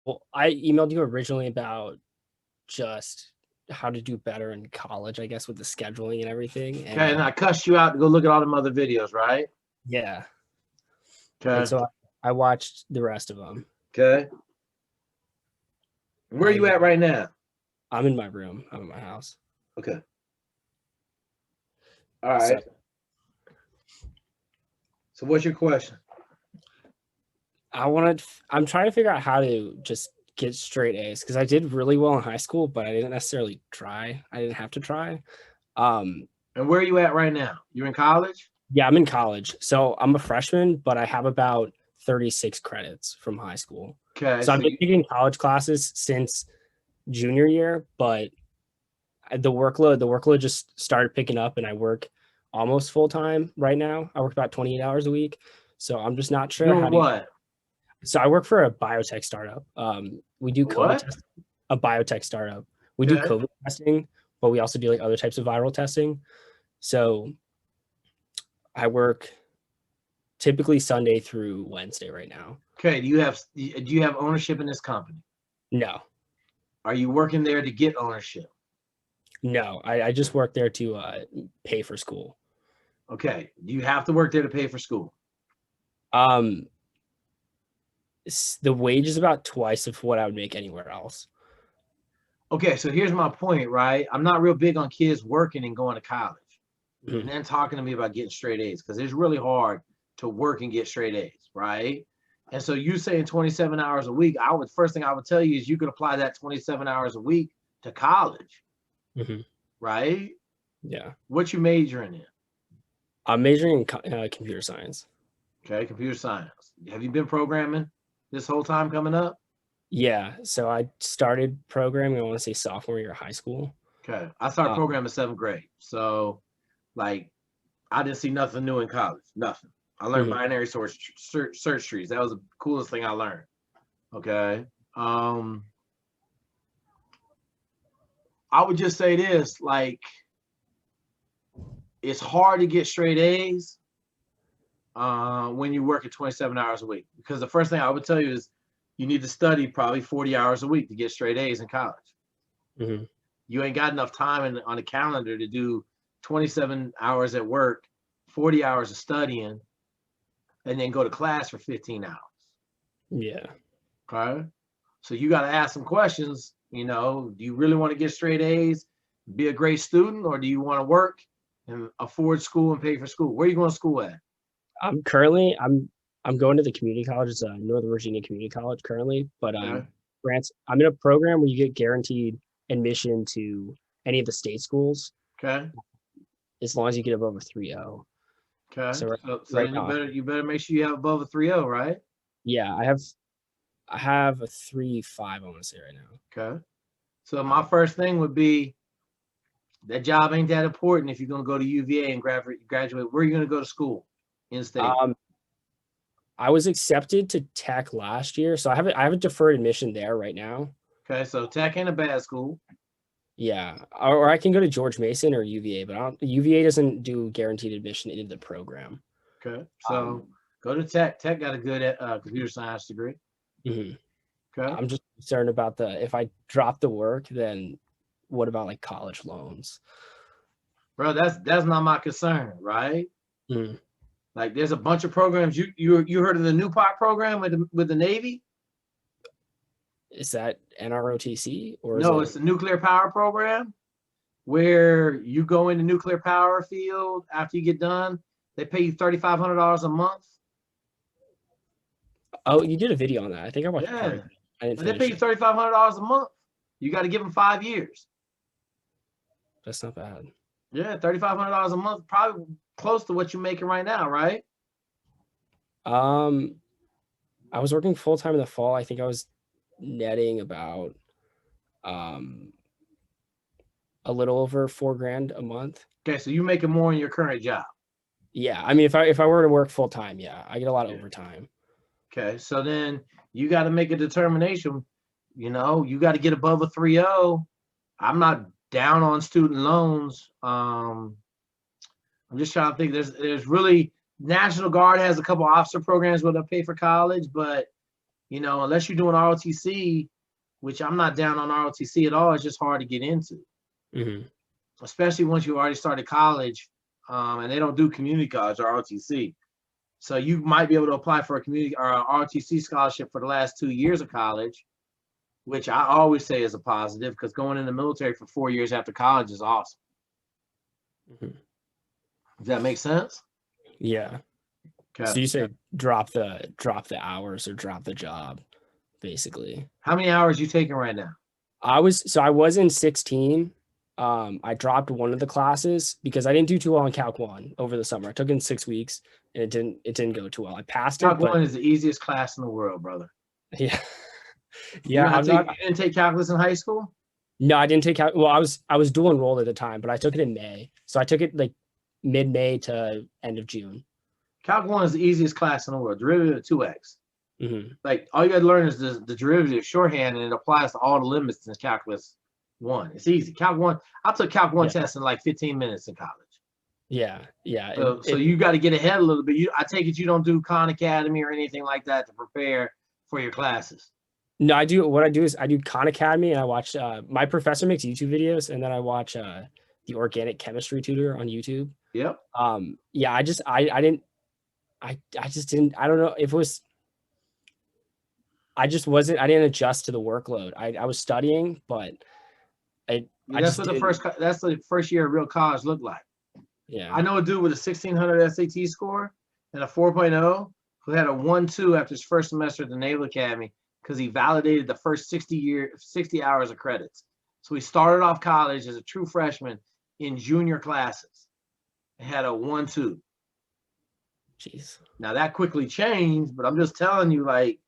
Well, I emailed you originally about just how to do better in college, I guess, with the scheduling and everything. And Okay, and I cussed you out to go look at all them other videos, right? yeah, and Okay, so I watched the rest of them. okay. Where are you And at right now? I'm in my room. I'm in my house. Okay, all So right. So what's your question? I'm trying to figure out how to just get straight A's because I did really well in high school, but I didn't necessarily try. I didn't have to try. Um, And where are you at right now? You're in college? yeah, I'm in college. So I'm a freshman, but I have about 36 credits from high school. Okay, So I've so been you taking college classes since junior year, but the workload just started picking up and I work almost full time right now. I work about 28 hours a week. So I'm just not sure how doing to. what? So I work for a biotech startup. We do COVID What? testing, a biotech startup. We do Okay. COVID testing, but we also do like other types of viral testing. So I work typically Sunday through Wednesday right now. Okay, do you have ownership in this company? No, Are you working there to get ownership? no, I just work there to pay for school. Okay. Do you have to work there to pay for school? Um, the wage is about twice of what I would make anywhere else. Okay, so here's my point, right? I'm not real big on kids working and going to college and Mhm. then talking to me about getting straight A's because it's really hard to work and get straight A's, right? And so you saying 27 hours a week, first thing I would tell you is you could apply that 27 hours a week to college, Mhm. right? Yeah, What you majoring in? I'm majoring in computer science. Okay, computer science. Have you been programming this whole time coming up? Yeah, so I started programming. I want to say sophomore year of high school. Okay, I started Um, programming seventh grade. So, like, I didn't see nothing new in college. Nothing. I learned mhm. binary search trees. That was the coolest thing I learned. Okay. Um, I would just say this: like, it's hard to get straight A's when you work at 27 hours a week. Because the first thing I would tell you is you need to study probably 40 hours a week to get straight A's in college. Mhm. You ain't got enough time on the calendar to do 27 hours at work, 40 hours of studying, and then go to class for 15 hours. Yeah. Okay. So you got to ask some questions. Do you really want to get straight A's, be a great student, or do you want to work and afford school and pay for school? Where are you going to school at? I'm going to the community college. It's Northern Virginia Community College currently, but Okay. I'm in a program where you get guaranteed admission to any of the state schools Okay. as long as you get above a 3.0. Okay. So So right then you now, better make sure you have above a 3.0, right? yeah, I have a 3.5. I want to say right now. Okay. So my first thing would be that job ain't that important if you're going to go to UVA and graduate. Where are you going to go to school? In state. Um, I was accepted to Tech last year, so I have a deferred admission there right now. Okay. So Tech ain't a bad school. Yeah, or I can go to George Mason or UVA, but UVA doesn't do guaranteed admission into the program. Okay. Um, So go to Tech. Tech got a good computer science degree. mhm. Okay. I'm just concerned about if I drop the work, then what about like college loans? Bro, that's not my concern, right? Mhm. Like there's a bunch of programs. You heard of the new pot program with the Navy? Is that NROTC or is No, it? it's the nuclear power program where you go in the nuclear power field after you get done. They pay you $3,500 a month. Oh, you did a video on that. I think I watched part of Yeah, it. I didn't and they pay finish you it. $3,500 a month. You got to give them 5 years. That's not bad. Yeah, $3,500 a month, probably close to what you're making right now, right? Um, I was working full time in the fall. I think I was netting about um a little over 4 grand a month. Okay, so you're making more in your current job. Yeah, I mean, if I were to work full time, yeah, I get a lot of Yeah. overtime. Okay, so then you got to make a determination. You got to get above a 3.0. I'm not down on student loans. I'm just trying to think. There's really National Guard has a couple officer programs where they'll pay for college, but you know, unless you're doing ROTC, which I'm not down on ROTC at all, it's just hard to get into, especially once you already started college, and they don't do community college or ROTC. So you might be able to apply for a community or a ROTC scholarship for the last 2 years of college, which I always say is a positive, because going in the military for 4 years after college is awesome. Does that make sense? Yeah. Okay. So you say drop the hours or drop the job, basically. How many hours you taking right now? I was in 16. I dropped one of the classes because I didn't do too well in Calc 1 over the summer. I took it in 6 weeks and it didn't go too well. I passed Calc it, but 1 is the easiest class in the world, brother. yeah. You Yeah, you didn't take calculus in high school? No, I didn't take calc. Well, I was dual enrolled at the time, but I took it in May. So I took it like mid-May to end of June. Calc 1 is the easiest class in the world. Derivative of 2x. Like, all you got to learn is the derivative shorthand, and it applies to all the limits in calculus 1. It's easy. Calc 1, I took Calc 1 test in like 15 minutes in college. Yeah. So you got to get ahead a little bit. I take it you don't do Khan Academy or anything like that to prepare for your classes. No, I do. What I do is I do Khan Academy, and I watch. My professor makes YouTube videos, and then I watch the organic chemistry tutor on YouTube. Yep. Yeah. I just didn't. I don't know if it was. I just wasn't. I didn't adjust to the workload. I was studying, but that's the first year of real college looked like. Yeah. I know a dude with a 1600 SAT score and a 4.0 who had a 1.2 after his first semester at the Naval Academy because he validated the first 60 hours of credits. So he started off college as a true freshman in junior classes and had a 1.2. Jeez. Now that quickly changed, but I'm just telling you, like,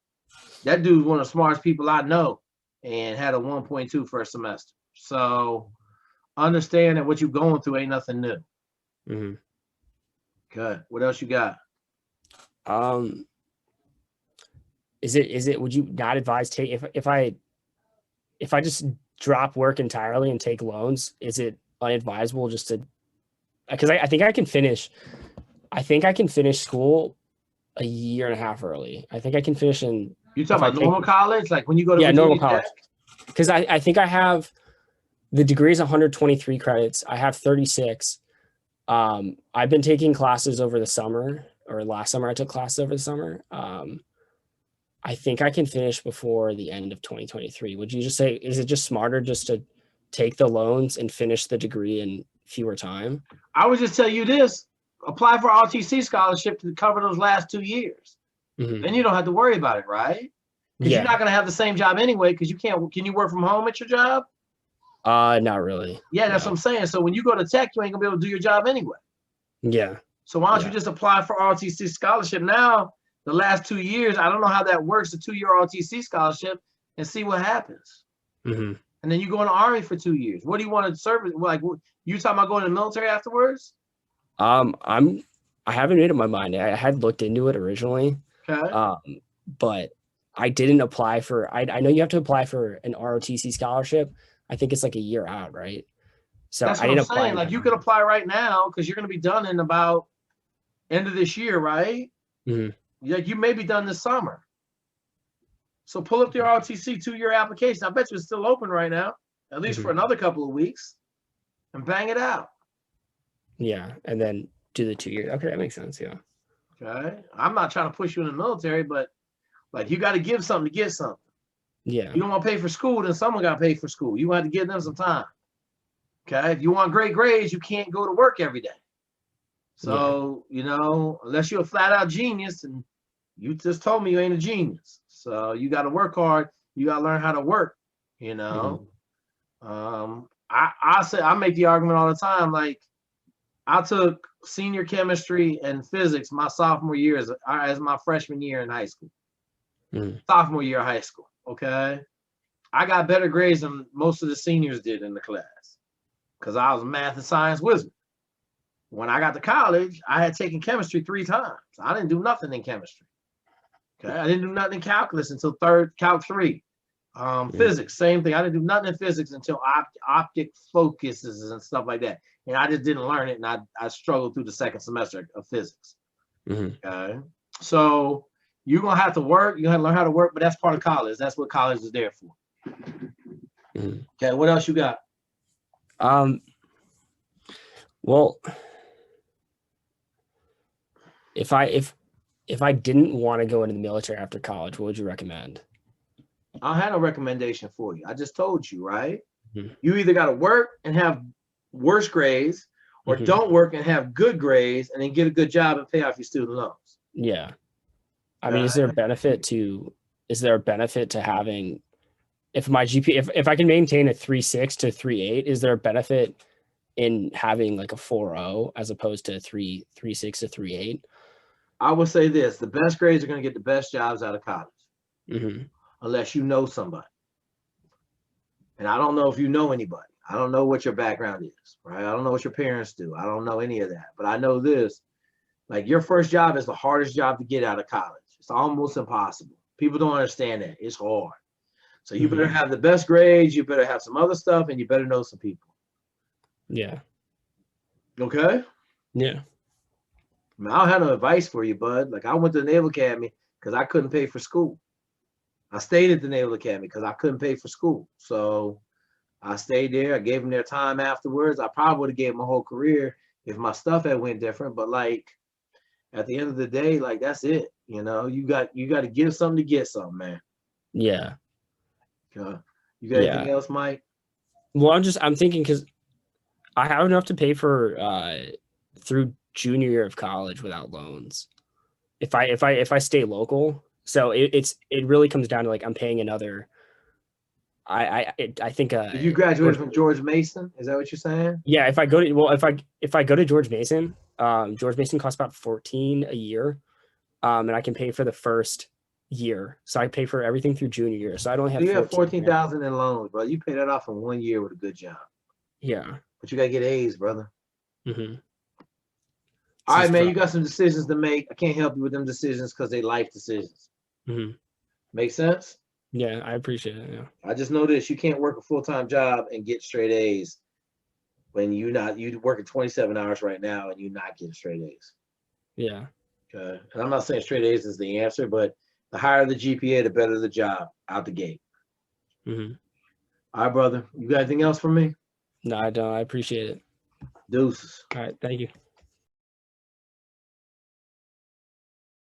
that dude's one of the smartest people I know and had a 1.2 for a semester. So understand that what you're going through ain't nothing new. Good. What else you got? Is it would you not advise take if I just drop work entirely and take loans, is it unadvisable just to, because I think I can finish school a year and a half early. I think I can finish in. You talking about normal college? Like when you go to Virginia normal Tech? college. Because I think I have the degree is 123 credits. I have 36. I've been taking classes over the summer, or last summer I took classes over the summer. I think I can finish before the end of 2023. Would you just say, is it just smarter just to take the loans and finish the degree in fewer time? I would just tell you this: apply for ROTC scholarship to cover those last 2 years. Then you don't have to worry about it, right? Because you're not going to have the same job anyway, because you can't. Can you work from home at your job? Not really. Yeah, that's what I'm saying. So when you go to tech, you ain't going to be able to do your job anyway. Yeah. So why don't you just apply for ROTC scholarship now? The last 2 years, I don't know how that works, a 2-year ROTC scholarship, and see what happens. And then you go in the Army for 2 years. What do you want to serve? Like, you talking about going to the military afterwards? I haven't made up my mind. I had looked into it originally. Okay. But I didn't apply for. I know you have to apply for an ROTC scholarship. I think it's like a year out, right? So that's what I'm saying. Like, you could apply right now because you're going to be done in about end of this year, right? Like, you may be done this summer. So pull up the ROTC 2-year application. I bet you it's still open right now, at least for another couple of weeks, and bang it out. Yeah, and then do the 2 years. Okay, that makes sense. Yeah. Okay. I'm not trying to push you in the military, but like, you got to give something to get something. Yeah. You don't want to pay for school, then someone got to pay for school. You want to give them some time. Okay. If you want great grades, you can't go to work every day. So, you know, unless you're a flat out genius, and you just told me you ain't a genius. So you got to work hard. You got to learn how to work, you know. I say, I make the argument all the time. Like, I took senior chemistry and physics my sophomore year as my freshman year in high school. Sophomore year of high school. Okay. I got better grades than most of the seniors did in the class because I was a math and science wizard. When I got to college, I had taken chemistry 3 times. I didn't do nothing in chemistry. Okay. I didn't do nothing in calculus until Calc 3. Physics, same thing. I didn't do nothing in physics until optic focuses and stuff like that. And I just didn't learn it. And I struggled through the second semester of physics. Okay. So You're gonna have to work. You're gonna learn how to work, but that's part of college. That's what college is there for. Okay, what else you got? Well, if I didn't want to go into the military after college, what would you recommend? I had a recommendation for you. I just told you, right? Mhm. You either got to work and have worse grades, or Mhm. don't work and have good grades, and then get a good job and pay off your student loans. Yeah. I mean, is there a benefit to having, if my GPA, if I can maintain a 3.6 to 3.8, is there a benefit in having like a 4.0 as opposed to 3.6 to 3.8? I would say this: the best grades are going to get the best jobs out of college, unless you know somebody. And I don't know if you know anybody. I don't know what your background is, right? I don't know what your parents do. I don't know any of that. But I know this: like, your first job is the hardest job to get out of college. It's almost impossible. People don't understand that. It's hard. So you better have the best grades, you better have some other stuff, and you better know some people. Yeah. Okay? Yeah. I mean, I don't have no advice for you, bud. Like, I went to the Naval Academy because I couldn't pay for school. I stayed at the Naval Academy because I couldn't pay for school. So I stayed there. I gave them their time afterwards. I probably would have gave them a whole career if my stuff had went different. But like, at the end of the day, like, that's it. You know, you got to give something to get something, man. Yeah. You got anything else, Mike? Well, I'm thinking because I have enough to pay for through junior year of college without loans. If I stay local, so it really comes down to like I'm paying another. I think If you graduated from George Mason, is that what you're saying? Yeah, if I go to if I go to George Mason costs about 14 a year, and I can pay for the first year, so I pay for everything through junior year. So I don't have You have 14,000 in loans, bro. You pay that off in 1 year with a good job. Yeah, but you gotta get A's, brother. Mm-hmm. All right, man. You got some decisions to make. I can't help you with them decisions because they life decisions. Mm-hmm. Make sense? Yeah, I appreciate it. Yeah. I just know this: you can't work a full-time job and get straight A's when you working 27 hours right now and you not getting straight A's. Yeah. Okay. And I'm not saying straight A's is the answer, but the higher the GPA, the better the job out the gate. Mm-hmm. All right, brother. You got anything else for me? No, I don't. I appreciate it. Deuces. All right. Thank you.